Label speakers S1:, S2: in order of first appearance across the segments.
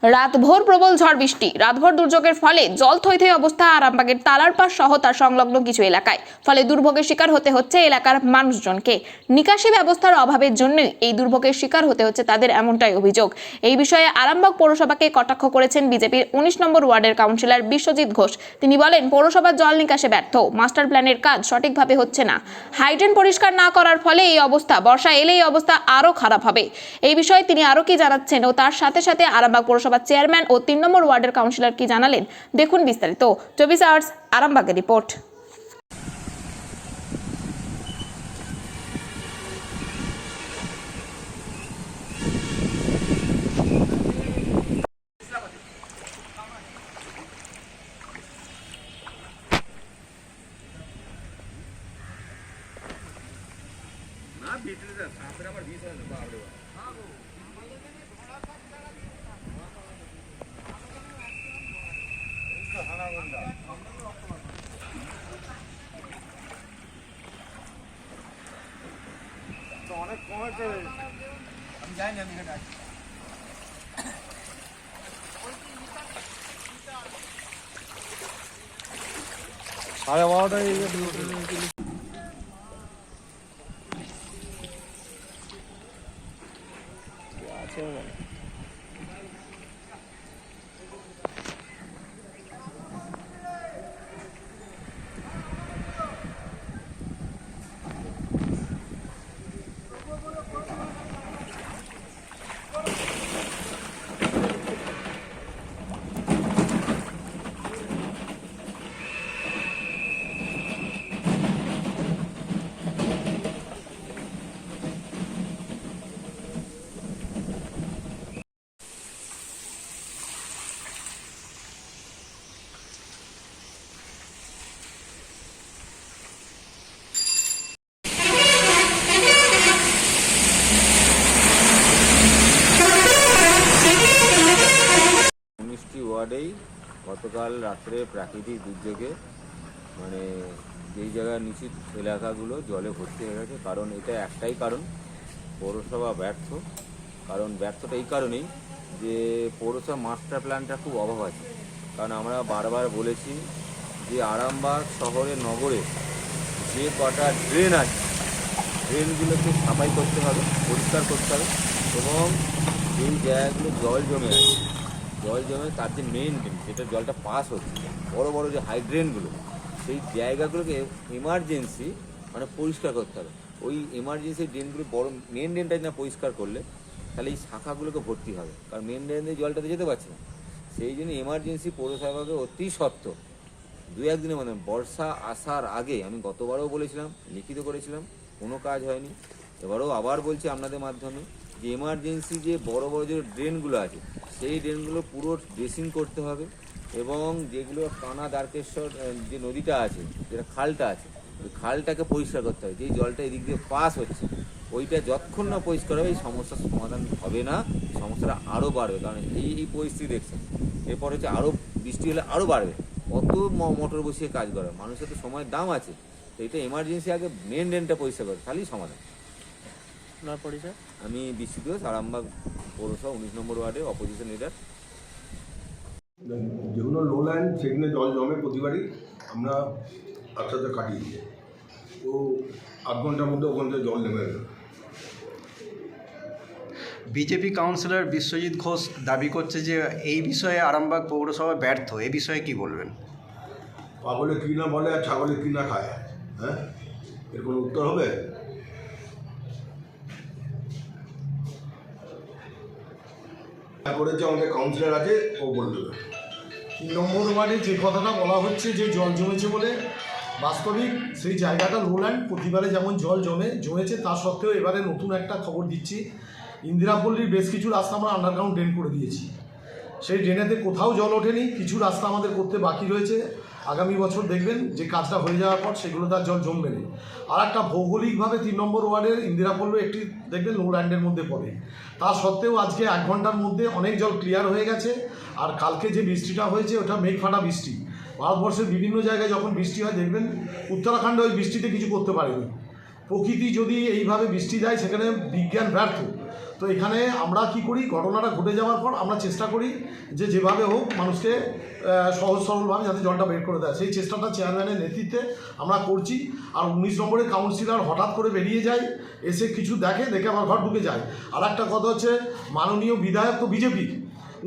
S1: রাতভর প্রবল ঝড় বৃষ্টি। রাতভর দুর্যোগের ফলে জল থই থই অবস্থা আরামবাগের তালারপাড় সহ তার সংলগ্ন কিছু এলাকায়। ফলে দুর্ভোগের শিকার হতে হচ্ছে এলাকার মানুষজনকে। নিকাশি ব্যবস্থার অভাবের জন্যই এই দুর্ভোগের শিকার হতে হচ্ছে তাদের, এমনটাই অভিযোগ। এই বিষয়ে আরামবাগ পৌরসভাকে কটাক্ষ করেছেন বিজেপির 19 নম্বর ওয়ার্ডের কাউন্সিলর বিশ্বজিৎ ঘোষ। তিনি বলেন, পৌরসভার জল নিকাশে ব্যর্থ, মাস্টার প্ল্যানের কাজ সঠিকভাবে হচ্ছে না। হাইড্রেন পরিষ্কার না করার ফলে এই অবস্থা, বর্ষা এলে এই অবস্থা আরো খারাপ হবে। এই বিষয়ে তিনি আরো কি জানাচ্ছেন ও তার সাথে সাথে আরামবাগ পৌরসভার চেয়ারম্যান ও 3 নম্বর ওয়ার্ডের কাউন্সিলর কি জানালেন, দেখুন বিস্তারিত। 24 আওয়ার্স আরামবাগের রিপোর্ট।
S2: অনেক কমেছে, আমি যাই না, আমি সাড়ে 12টায় আছে।
S3: ওয়ার্ডেই গতকাল রাত্রে প্রাকৃতিক দুর্যোগে যেই জায়গার নিচু এলাকাগুলো জলে ভর্তি হয়ে গেছে। কারণ এটা একটাই কারণ, পৌরসভা ব্যর্থ। কারণ ব্যর্থটা এই কারণেই যে পৌরসভা মাস্টার প্ল্যানটা খুব অভাব আছে। কারণ আমরা বারবার বলেছি যে আরামবাগ শহরে নগরে যে কটা ড্রেন আছে, ড্রেনগুলোকে সাফাই করতে হবে, পরিষ্কার করতে হবে, এবং যেই জায়গাগুলো জল জমে আছে, জল জমে তার যে মেইন ড্রেন, যেটা জলটা পাস হচ্ছে, বড় বড় যে হাইড্রেনগুলো, সেই জায়গাগুলোকে এমার্জেন্সি পরিষ্কার করতে হবে। ওই এমার্জেন্সি ড্রেনগুলো বড় মেন ড্রেনটা না পরিষ্কার করলে তাহলে এই শাখাগুলোকে ভর্তি হবে, কারণ মেন ড্রেন দিয়ে জলটাতে যেতে পারছে না। সেই জন্য এমার্জেন্সি পৌরসভাকে অতি সত্ত্বর 2-1 দিনের বর্ষা আসার আগে, আমি গতবারও বলেছিলাম, লিখিত করেছিলাম, কোনো কাজ হয়নি। এবারও আবার বলছি আপনাদের মাধ্যমে যে এমার্জেন্সি যে বড় বড় যে ড্রেনগুলো আছে, সেই ড্রেনগুলো পুরো ড্রেসিং করতে হবে, এবং যেগুলো কানা দ্বারকেশ্বর যে নদীটা আছে, যেটা খালটা আছে, ওই খালটাকে পরিষ্কার করতে হবে। যেই জলটা এদিক দিয়ে পাস হচ্ছে, ওইটা যতক্ষণ না পরিষ্কার হবে এই সমস্যার সমাধান হবে না, সমস্যাটা আরও বাড়বে। কারণ এই পরিস্থিতি দেখছেন, এরপর হচ্ছে আরও বৃষ্টি হলে আরও বাড়বে। কত মোটর বসিয়ে কাজ করে, মানুষের তো সময়ের দাম আছে। তো এটা এমার্জেন্সি আগে মেন ড্রেনটা পরিষ্কার করে, তাহলেই সমাধান। আমি বিশ্বজিৎ ঘোষ, আরামবাগ পৌরসভা 19 নম্বর ওয়ার্ডে অপোজিশন লিডার।
S4: যেগুলো লো ল্যান্ড সেখানে জল জমে প্রতিবারই আমরা একসাথে কাটিয়ে দিই, তো 8 ঘন্টার মধ্যে ওখান থেকে জল নেমে গেল।
S5: বিজেপি কাউন্সিলর বিশ্বজিৎ ঘোষ দাবি করছে যে এই বিষয়ে আরামবাগ পৌরসভা ব্যর্থ। এই বিষয়ে কি বলবেন?
S4: পাগলে কী না বলে আর ছাগলে কী না খায়, হ্যাঁ, এর কোনো উত্তর হবে? করেছে আমাদের কাউন্সিলর আছে, ও বলে দেবে।
S6: 3 নম্বর ওয়ার্ডে যে কথাটা বলা হচ্ছে যে জল জমেছে বলে, বাস্তবিক সেই জায়গাটা লোল্যান্ড, প্রতিবারে যেমন জল জমেছে, তা সত্ত্বেও এবারে নতুন একটা খবর দিচ্ছি, ইন্দিরাপল্লীর বেশ কিছু রাস্তা আমরা আন্ডারগ্রাউন্ড ড্রেন করে দিয়েছি। সেই ড্রেনেতে কোথাও জল ওঠেনি, কিছু রাস্তা আমাদের করতে বাকি রয়েছে। আগামী বছর দেখবেন যে কাজটা হয়ে যাওয়ার পর সেগুলো তার জল জমবে না। আর একটা ভৌগোলিকভাবে 3 নম্বর ওয়ার্ডের ইন্দিরাপল্লী একটি দেখবেন লো ল্যান্ডের মধ্যে পড়ে, তা সত্ত্বেও আজকে 1 ঘন্টার মধ্যে অনেক জল ক্লিয়ার হয়ে গেছে। আর কালকে যে বৃষ্টিটা হয়েছে ওটা মেঘ ফাটা বৃষ্টি। ভারতবর্ষের বিভিন্ন জায়গায় যখন বৃষ্টি হয় দেখবেন উত্তরাখণ্ডে ওই বৃষ্টিতে কিছু করতে পারেনি। প্রকৃতি যদি এইভাবে বৃষ্টি দেয়, সেখানে বিজ্ঞান ব্যর্থ। তো এখানে আমরা কি করি, ঘটনাটা ঘটে যাওয়ার পর আমরা চেষ্টা করি যে যেভাবে হোক মানুষকে সহজ সরলভাবে যাতে জলটা বের করে দেয়, সেই চেষ্টাটা চেয়ারম্যানের নেতৃত্বে আমরা করছি। আর 19 নম্বরের কাউন্সিলর হঠাৎ করে বেরিয়ে যায়, এসে কিছু দেখে আবার ঘর ঢুকে যায়। আর একটা কথা হচ্ছে, মাননীয় বিধায়ক তো বিজেপি,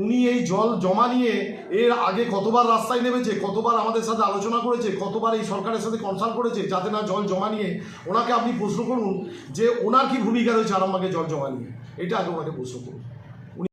S6: উনি এই জল জমা নিয়ে এর আগে কতবার রাস্তায় নেমেছে, কতবার আমাদের সাথে আলোচনা করেছে, কতবার এই সরকারের সাথে কনসাল্ট করেছে যাতে না জল জমা নিয়ে। ওনাকে আপনি প্রশ্ন করুন যে ওনার কি ভূমিকা রয়েছে আরামবাগে জল জমা নিয়ে, এটা আগে ওনাকে প্রশ্ন করুন।